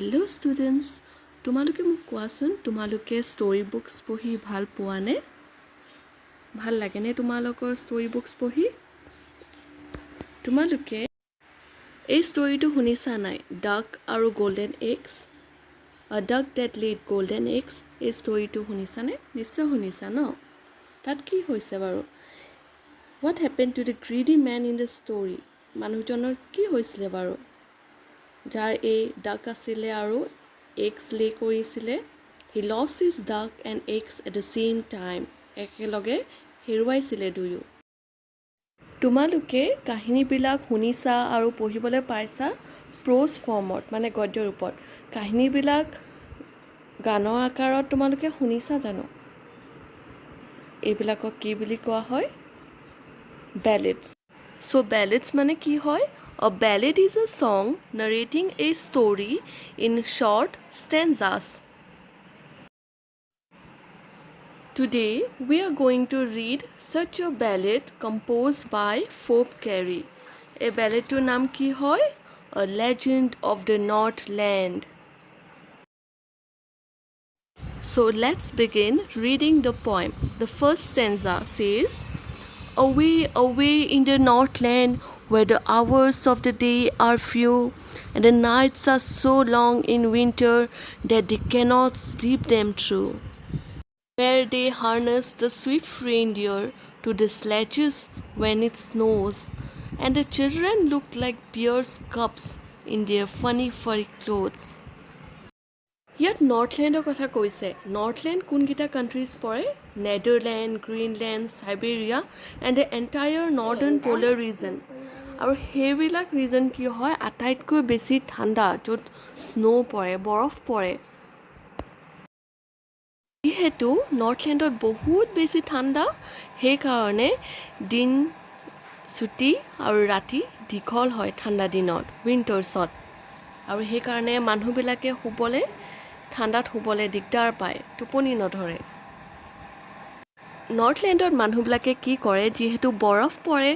Hello' students, তোমালোকে মোক কোৱাচোন, তোমালোকে ষ্টৰী বুকছ পঢ়ি ভাল পোৱানে? ভাল লাগেনে তোমালোকৰ ষ্টৰী বুকছ পঢ়ি? তোমালোকে এই ষ্টৰীটো শুনিছা নাই? ডাক আৰু গল্ডেন এগছ, ডাক ডেট লেড গল্ডেন এগছ, এই ষ্টৰীটো শুনিছানে? নিশ্চয় শুনিছা ন? তাত কি হৈছে বাৰু? What happen to the greedy man in the story? মানুহজনৰ কি হৈছিলে বাৰু? যাৰ এই ডাক আছিলে আৰু এগছ লে কৰিছিলে, he lost his duck and eggs at the same time, একেলগে হেৰুৱাইছিলে দুয়ো। তোমালোকে কাহিনীবিলাক শুনিছা আৰু পঢ়িবলৈ পাইছা প্ৰ'জ ফৰ্মত, মানে গদ্য ৰূপত। কাহিনীবিলাক গানৰ আকাৰত তোমালোকে শুনিছা জানো? এইবিলাকক কি বুলি কোৱা হয়? বেলেডছ। চ' বেলেডছ মানে কি হয়? A ballad is a song narrating a story in short stanzas. Today we are going to read such a ballad composed by Fope Cary. A ballad to naam ki hoy? A Legend of the Northland. So let's begin reading the poem. The first stanza says, away, away in the Northland, where the hours of the day are few, and the nights are so long in winter that they cannot sleep them through. Where they harness the swift reindeer to the sledges when it snows, and the children look like bears' cubs in their funny furry clothes. ইয়াত নৰ্থলেণ্ডৰ কথা কৈছে। নৰ্থলেণ্ড কোনকেইটা countries পৰে? Netherland, Greenland, Siberia and the entire northern polar region. আৰু সেইবিলাক region কি হয়? আটাইতকৈ বেছি ঠাণ্ডা, য'ত স্ন' পৰে, বৰফ পৰে। যিহেতু নৰ্থলেণ্ডত বহুত বেছি ঠাণ্ডা, সেইকাৰণে দিন চুটি আৰু ৰাতি দীঘল হয় ঠাণ্ডা দিনত, উইণ্টাৰ্ছত। আৰু সেইকাৰণে মানুহবিলাকে ঠাণ্ডাত শুবলৈ দিগদাৰ পায়, টোপনি নধৰে। নৰ্থলেণ্ডত মানুহবিলাকে কি কৰে? যিহেতু বৰফ পৰে,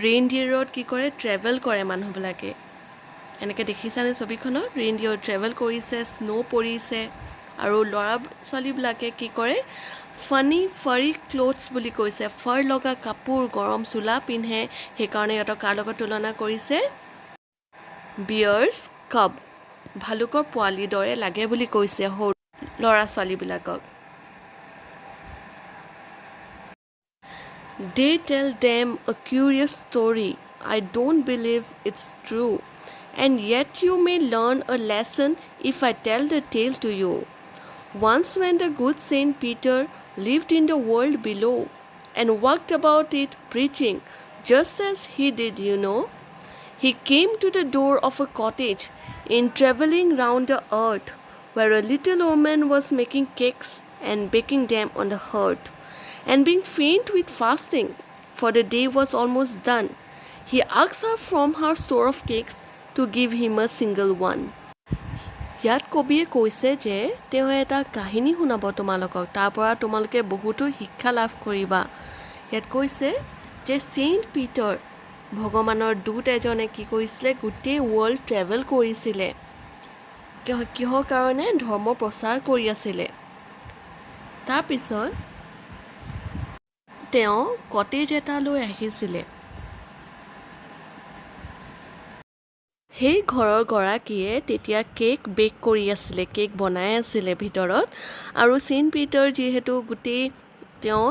ৰেইনডিয়াৰত কি কৰে? ট্ৰেভেল কৰে মানুহবিলাকে। এনেকৈ দেখিছানে ছবিখনত? ৰেইনডিয়াৰ ট্ৰেভেল কৰিছে, স্ন' পৰিছে, আৰু ল'ৰা ছোৱালীবিলাকে কি কৰে? ফানি ফাৰী ক্লথছ বুলি কৈছে, ফাৰ লগা কাপোৰ, গৰম চোলা পিন্ধে। সেইকাৰণে সিহঁতক কাৰ লগত তুলনা কৰিছে? বিয়াৰ্ছ কাব, ভালুকৰ পোৱালিৰ দৰে লাগে বুলি কৈছে সৰু ল'ৰা ছোৱালীবিলাকক। They tell them a curious story. I don't believe it's true. And yet you may learn a lesson if I tell the tale to you. Once when the good Saint Peter lived in the world below and walked about it preaching, just as he did, you know, he came to the door of a cottage in traveling round the earth, where a little woman was making cakes and baking them on the hearth. And being faint with fasting, for the day was almost done, he asked her from her store of cakes to give him a single one. ইয়াত কবিয়ে কৈছে যে তেওঁ এটা কাহিনী শুনাব তোমালোকক, তাৰ পৰা তোমালোকে বহুতো শিক্ষা লাভ কৰিবা। ইয়াত কৈছে যে ছেইণ্ট পিটাৰ, ভগৱানৰ দূত এজনে কি কৰিছিলে? গোটেই ৱৰ্ল্ড ট্ৰেভেল কৰিছিলে। কিহৰ কাৰণে? ধৰ্ম প্ৰচাৰ কৰি আছিলে। তাৰপিছত তেওঁ কটেজ এটালৈ আহিছিলে। সেই ঘৰৰ গৰাকীয়ে তেতিয়া কেক বেক কৰি আছিলে, কেক বনাই আছিলে ভিতৰত। আৰু ছেইণ্ট পিটাৰ যিহেতু গোটেই তেওঁ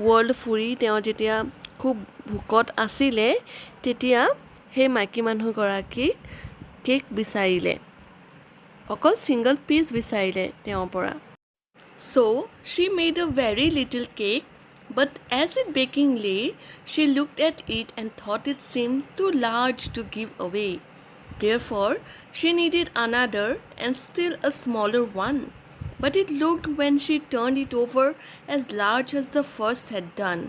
ৱৰ্ল্ড ফুৰি তেওঁ যেতিয়া খুব ভোকত আছিলে, তেতিয়া সেই মাইকী মানুহগৰাকীক কেক বিচাৰিলে, অকল ছিংগল পিচ বিচাৰিলে তেওঁৰ পৰা। So she made a very little cake, but as it baking lay, she looked at it and thought it seemed too large to give away. Therefore, she needed another and still a smaller one. But it looked, when she turned it over, as large as the first had done.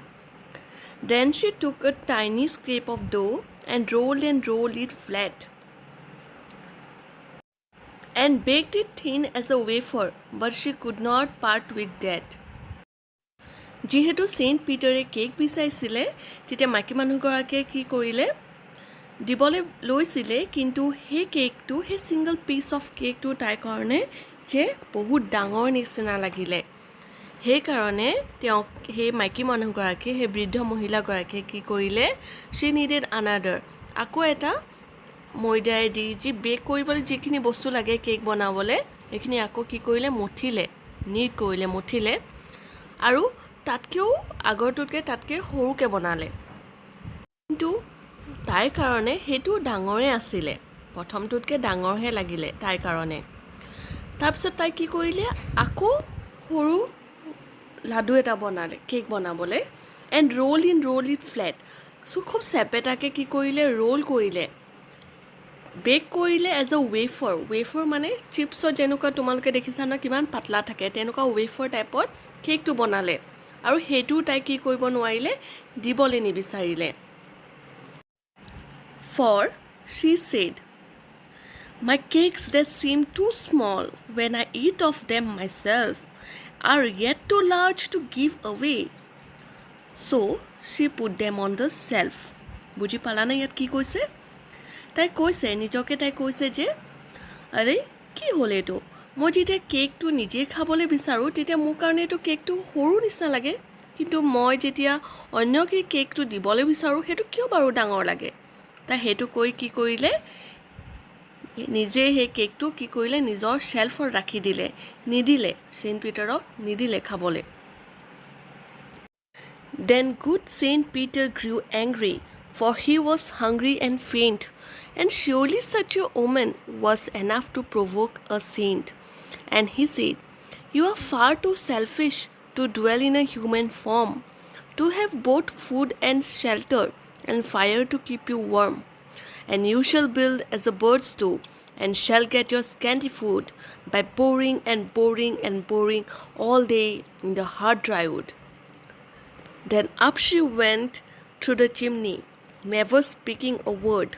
Then she took a tiny scrap of dough and rolled it flat, and baked it thin as a wafer, but she could not part with that. যিহেতু Saint পিটাৰে cake বিচাৰিছিলে, তেতিয়া মাইকী মানুহগৰাকীয়ে কি কৰিলে? দিবলৈ লৈছিলে কিন্তু সেই কেকটো সেই ছিংগল পিচ অফ কেকটো তাইৰ কাৰণে যে বহুত ডাঙৰ নিচিনা লাগিলে সেইকাৰণে তেওঁক সেই মাইকী মানুহগৰাকীয়ে সেই বৃদ্ধ মহিলাগৰাকীয়ে কি কৰিলে she needed another আকৌ এটা ময়দাই দি যি বেক কৰিবলৈ যিখিনি বস্তু লাগে কেক বনাবলৈ এইখিনি আকৌ কি কৰিলে মঠিলে নিট কৰিলে মঠিলে আৰু তাতকেও আগৰটোতকৈ তাতকৈ সৰুকৈ বনালে কিন্তু তাইৰ কাৰণে সেইটো ডাঙৰে আছিলে প্ৰথমটোতকৈ ডাঙৰহে লাগিলে তাইৰ কাৰণে তাৰপিছত তাই কি কৰিলে আকৌ সৰু লাডু এটা বনালে কেক বনাবলৈ এণ্ড ৰোল ইট ফ্লেট চ' খুব চেপেটাকৈ কি কৰিলে ৰোল কৰিলে বেক কৰিলে এজ এ ৱেফাৰ মানে চিপছত যেনেকুৱা তোমালোকে দেখিছা নহয় কিমান পাতলা থাকে তেনেকুৱা ৱেফাৰ টাইপত কেকটো বনালে আৰু সেইটো তাই কি কৰিব নোৱাৰিলে দিবলৈ নিবিচাৰিলে For she said, my cakes that seem too small when I eat of them myself are yet too large to give away. So she put them on the shelf. বুজি পালা না ইয়াত কি কৈছে তাই কৈছে নিজকে তাই কৈছে যে আৰে কি হ'ল এইটো মই যেতিয়া কেকটো নিজে খাবলৈ বিচাৰোঁ তেতিয়া মোৰ কাৰণে এইটো কেকটো সৰু নিচিনা লাগে কিন্তু মই যেতিয়া অন্যকে কেকটো দিবলৈ বিচাৰোঁ সেইটো কিয় বাৰু ডাঙৰ লাগে তাই সেইটো কৈ কি কৰিলে নিজে সেই কেকটো কি কৰিলে নিজৰ শেল্ফত ৰাখি দিলে নিদিলে সেইণ্ট পিটাৰক নিদিলে খাবলৈ Then good Saint Peter grew angry, for he was hungry and faint, and surely such a omen was enough to provoke a saint. And he said, You are far too selfish to dwell in a human form, to have both food and shelter, and fire to keep you warm. And you shall build as the birds do, and shall get your scanty food by boring and boring and boring all day in the hard dry wood. Then up she went through the chimney, never speaking a word,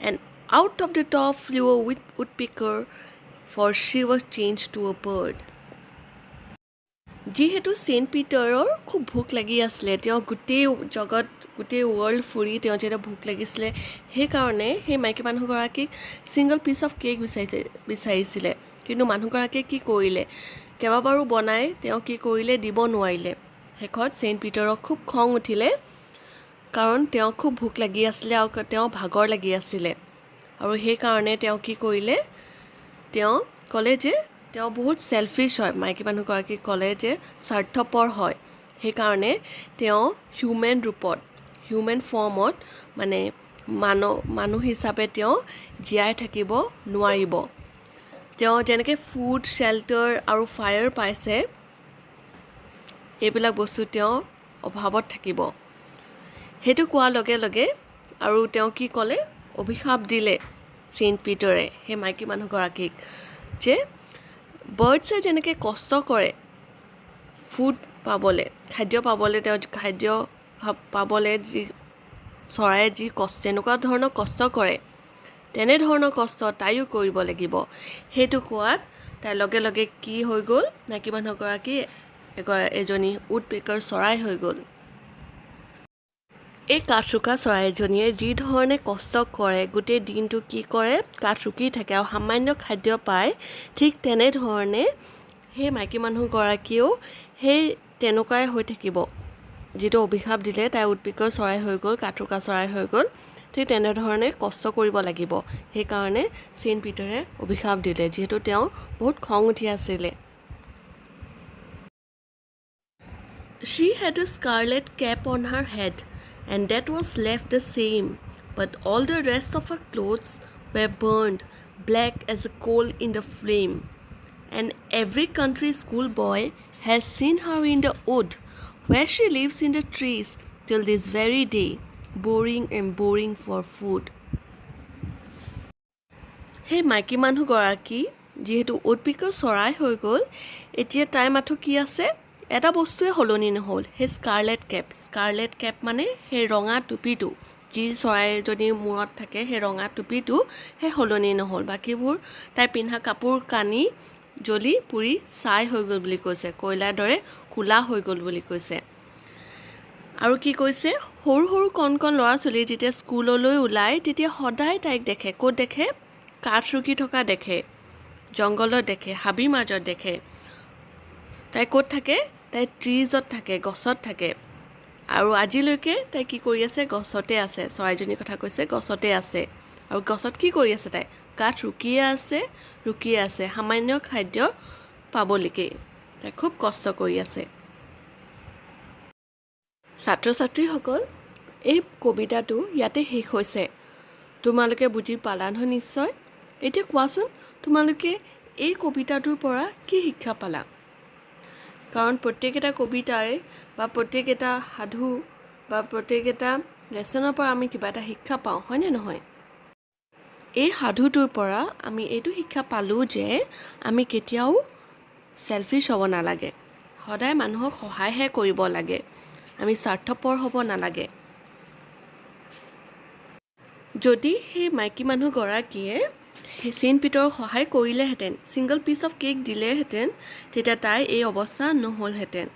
and out of the top flew a woodpecker, for she was changed to a bird. যিহেতু সেইণ্ট পিটাৰৰ খুব ভোক লাগি আছিলে তেওঁ গোটেই জগত গোটেই world ফুৰি তেওঁ যেতিয়া ভোক লাগিছিলে সেইকাৰণে সেই মাইকী মানুহগৰাকীক ছিংগল পিচ অফ কেক বিচাৰিছিলে কিন্তু মানুহগৰাকীয়ে কি কৰিলে কেইবাবাৰো বনাই তেওঁ কি কৰিলে দিব নোৱাৰিলে শেষত সেইণ্ট পিটাৰক খুব খং উঠিলে কাৰণ তেওঁ খুব ভোক লাগি আছিলে আৰু তেওঁ ভাগৰ লাগি আছিলে আৰু সেইকাৰণে তেওঁ কি কৰিলে তেওঁ ক'লে যে তেওঁ বহুত চেলফিছ হয় মাইকী মানুহগৰাকীক ক'লে যে স্বাৰ্থপৰ হয় সেইকাৰণে তেওঁ হিউমেন ফৰ্মত মানে মানুহ হিচাপে তেওঁ জীয়াই থাকিব নোৱাৰিব তেওঁ যেনেকৈ ফুড শেল্টাৰ আৰু ফায়াৰ পাইছে এইবিলাক বস্তু তেওঁ অভাৱত থাকিব সেইটো কোৱাৰ লগে লগে আৰু তেওঁ কি ক'লে অভিশাপ দিলে সেইণ্ট পিটাৰে সেই মাইকী মানুহগৰাকীক যে বাৰ্ডছে যেনেকৈ কষ্ট কৰে ফুড পাবলৈ খাদ্য পাবলৈ তেওঁ খাদ্য পাবলৈ যি চৰায়ে যি যেনেকুৱা ধৰণৰ কষ্ট কৰে তেনেধৰণৰ কষ্ট তাইও কৰিব লাগিব সেইটো কোৱাত তাইৰ লগে লগে কি হৈ গ'ল মাইকী মানুহগৰাকী এজনী উডপেকাৰ চৰাই হৈ গ'ল এই কাঠৰোকা চৰাইজনীয়ে যি ধৰণে কষ্ট কৰে গোটেই দিনটো কি কৰে কাঠ ৰুকি থাকে আৰু সামান্য খাদ্য পায় ঠিক তেনেধৰণে সেই মাইকী মানুহগৰাকীয়েও সেই তেনেকুৱাই হৈ থাকিব যিটো অভিশাপ দিলে তাই উডপেকাৰ চৰাই হৈ গ'ল কাঠৰোকা চৰাই হৈ গ'ল ঠিক তেনেধৰণে কষ্ট কৰিব লাগিব সেইকাৰণে সেইণ্ট পিটাৰে অভিশাপ দিলে যিহেতু তেওঁ বহুত খং উঠি আছিলে She had a scarlet cap on her head and that was left the same, but all the rest of her clothes were burned black as a coal in the flame. And every country schoolboy has seen her in the wood, where she lives in the trees till this very day, boring and boring for food. Hey, মাইকী মানুহগৰাকী যিহেতু woodpecker চৰাই হৈ গ'ল এতিয়া তাই মাথো কি আছে এটা বস্তুৱে হলনি নহ'ল সেই স্কাৰলেট কেপ মানে সেই ৰঙা টুপিটো যি চৰাইজনীৰ মূৰত থাকে সেই ৰঙা টুপিটো সেই হলনি নহ'ল বাকীবোৰ তাই পিন্ধা কাপোৰ কানি জ্বলি পুৰি ছাই হৈ গ'ল বুলি কৈছে কয়লাৰ দৰে কোলা হৈ গ'ল বুলি কৈছে আৰু কি কৈছে, সৰু সৰু কণ কণ ল'ৰা ছোৱালী যেতিয়া স্কুললৈ ওলায় তেতিয়া সদায় তাইক দেখে। ক'ত দেখে? কাঠ ৰুকি থকা দেখে, জংঘলত দেখে, হাবিৰ মাজত দেখে। তাই ক'ত থাকে? তাই ট্ৰিজত থাকে, গছত থাকে। আৰু আজিলৈকে তাই কি কৰি আছে? গছতে আছে। চৰাইজনীৰ কথা কৈছে, গছতে আছে। আৰু গছত কি কৰি আছে? তাই কাঠ ৰুকিয়ে আছে সামান্য খাদ্য পাবলৈকে। তাই খুব কষ্ট কৰি আছে। ছাত্ৰ ছাত্ৰীসকল, এই কবিতাটো ইয়াতে শেষ হৈছে। তোমালোকে বুজি পালা নহয় নিশ্চয়। এতিয়া কোৱাচোন, তোমালোকে এই কবিতাটোৰ পৰা কি শিক্ষা পালা? কাৰণ প্ৰত্যেকটা কবিতাৰে বা প্ৰত্যেকটা সাধু বা প্ৰত্যেকটা লেচনৰ পৰা আমি কিবা এটা শিক্ষা পাওঁ, হয়নে নহয়? এই সাধুটোৰ পৰা আমি এইটো শিক্ষা পালোঁ যে আমি কেতিয়াও চেলফিছ হ'ব নালাগে। সদায় মানুহক সহায়হে কৰিব লাগে। আমি স্বাৰ্থপৰ হ'ব নালাগে। যদি সেই মাইকী মানুহগৰাকীয়ে চেইণ্ট পিটাৰক সহায় কৰিলেহেঁতেন, ছিংগল পিচ অফ কেক দিলেহেঁতেন, তেতিয়া তাই এই অৱস্থা নহ'লহেঁতেন।